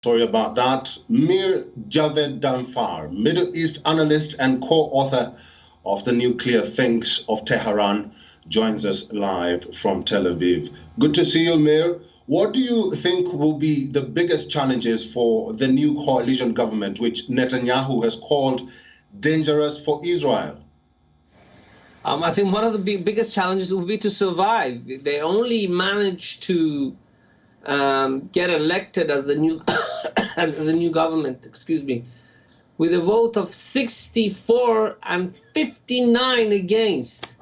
Sorry about that. Mir Javed Danfar, Middle East analyst and co-author of the Nuclear Finks of Tehran, joins us live from Tel Aviv. Good to see you, Mir. What do you think will be the biggest challenges for the new coalition government, which Netanyahu has called dangerous for Israel? I think one of the biggest challenges will be to survive. They only managed to get elected as the new as a new government, excuse me, with a vote of 64 and 59 against.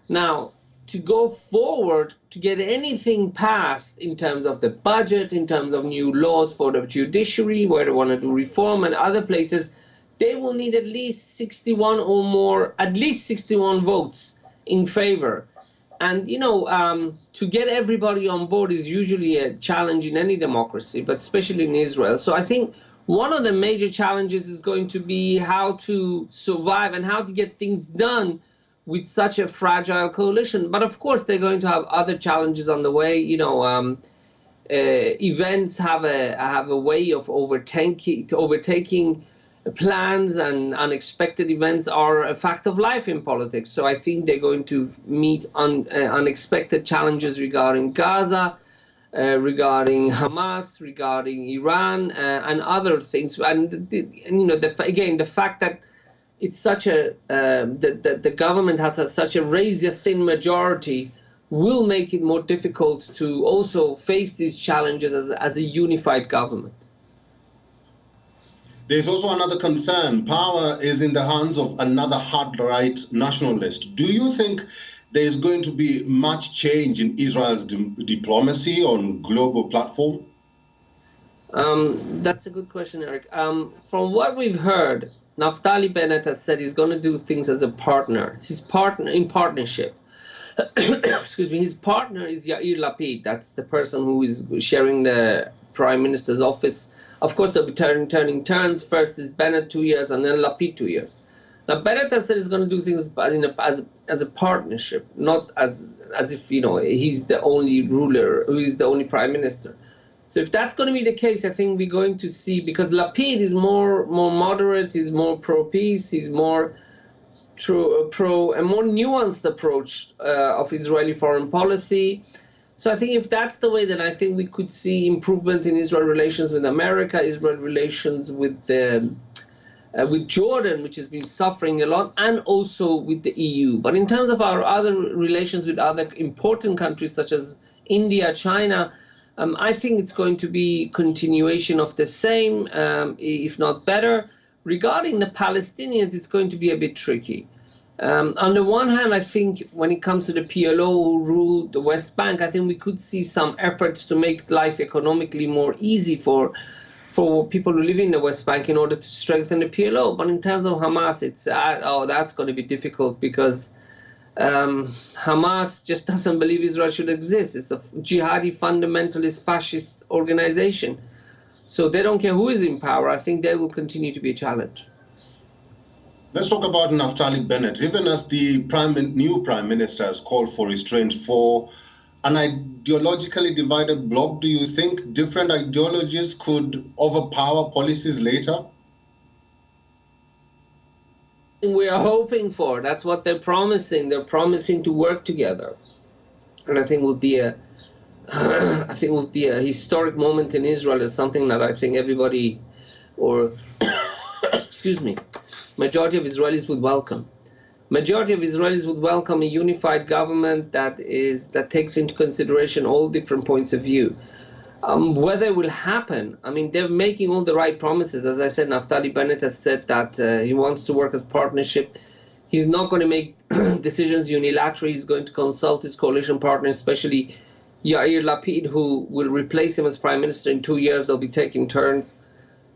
Now, to go forward, to get anything passed in terms of the budget, in terms of new laws for the judiciary, where they want to do reform and other places, they will need at least 61 or more, at least 61 votes in favor. And, you know, to get everybody on board is usually a challenge in any democracy, but especially in Israel. So I think one of the major challenges is going to be how to survive and how to get things done with such a fragile coalition. But of course, they're going to have other challenges on the way. You know, events have a way of overtaking plans, and unexpected events are a fact of life in politics. So I think they're going to meet unexpected challenges regarding Gaza, regarding Hamas, regarding Iran, and other things. And you know, again, the fact that it's such a the government has such a razor-thin majority will make it more difficult to also face these challenges as a unified government. There's also another concern. Power is in the hands of another hard-right nationalist. Do you think there's going to be much change in Israel's diplomacy on global platform? That's a good question, Eric. From what we've heard, Naftali Bennett has said he's going to do things as a partner. His partner in partnership. Excuse me. His partner is Yair Lapid. That's the person who is sharing the Prime Minister's office. Of course, they'll be turning turns. First is Bennett 2 years, and then Lapid 2 years. Now, Bennett has said he's going to do things as a partnership, not as if, you know, he's the only ruler, who is the only prime minister. So if that's going to be the case, I think we're going to see, because Lapid is more moderate, he's more pro-peace, he's more pro a more nuanced approach of Israeli foreign policy. So I think if that's the way, then I think we could see improvement in Israel relations with America, Israel relations with Jordan, which has been suffering a lot, and also with the EU. But in terms of our other relations with other important countries such as India, China, I think it's going to be continuation of the same, if not better. Regarding the Palestinians, it's going to be a bit tricky. On the one hand, I think when it comes to the PLO who ruled the West Bank, I think we could see some efforts to make life economically more easy for people who live in the West Bank in order to strengthen the PLO. But in terms of Hamas, it's that's going to be difficult, because Hamas just doesn't believe Israel should exist. It's a jihadi, fundamentalist, fascist organization. So they don't care who is in power. I think they will continue to be a challenge. Let's talk about Naftali Bennett. Even as the new prime minister has called for restraint for an ideologically divided bloc, do you think different ideologies could overpower policies later? We are hoping for. That's what they're promising. They're promising to work together, and I think will be a historic moment in Israel. It's something that I think everybody, or excuse me, majority of Israelis would welcome. Majority of Israelis would welcome a unified government that takes into consideration all different points of view. Whether it will happen, I mean, they're making all the right promises. As I said, Naftali Bennett has said that he wants to work as partnership. He's not going to make decisions unilaterally. He's going to consult his coalition partners, especially Yair Lapid, who will replace him as prime minister in 2 years. They'll be taking turns.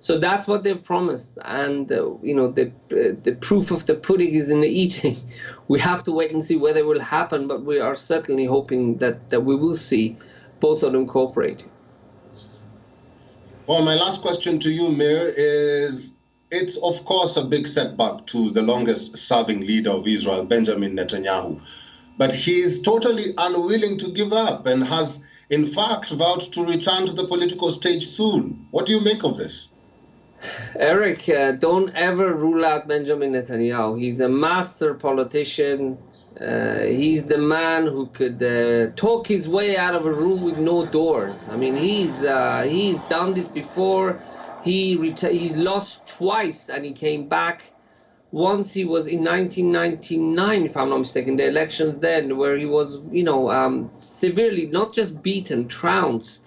So that's what they've promised, and you know, the proof of the pudding is in the eating. We have to wait and see whether it will happen, but we are certainly hoping that we will see both of them cooperating. Well, my last question to you, Mir, is it's of course a big setback to the longest-serving leader of Israel, Benjamin Netanyahu, but he is totally unwilling to give up and has in fact, vowed to return to the political stage soon. What do you make of this? Eric, don't ever rule out Benjamin Netanyahu. He's a master politician. He's the man who could talk his way out of a room with no doors. I mean, he's done this before. He lost twice and he came back. Once he was in 1999, if I'm not mistaken, the elections then, where he was, severely, not just beaten, trounced.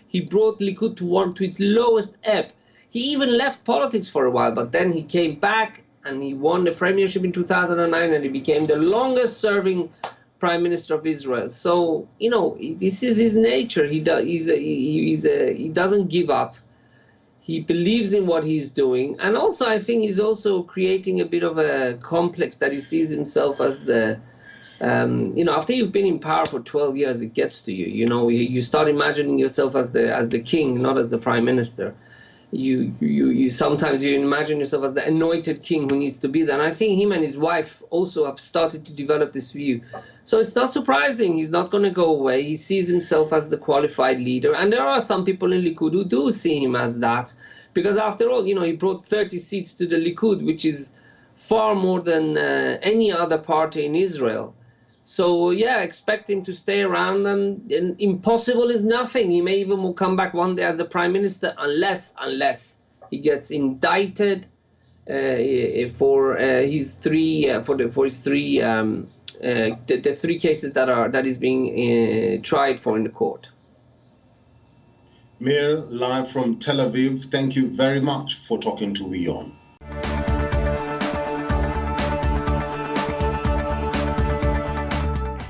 He brought Likud to its lowest ebb. He even left politics for a while, but then he came back and he won the premiership in 2009 and he became the longest serving prime minister of Israel. So, this is his nature. He doesn't give up. He believes in what he's doing. And also, I think he's also creating a bit of a complex that he sees himself as the, after you've been in power for 12 years, it gets to you. You start imagining yourself as the king, not as the prime minister. You sometimes you imagine yourself as the anointed king who needs to be there. And I think him and his wife also have started to develop this view. So it's not surprising. He's not going to go away. He sees himself as the qualified leader. And there are some people in Likud who do see him as that. Because after all, he brought 30 seats to the Likud, which is far more than any other party in Israel. So, yeah, expect him to stay around, and impossible is nothing. He may even come back one day as the prime minister unless he gets indicted for his three cases that is being tried for in the court. Meir, live from Tel Aviv, thank you very much for talking to WION.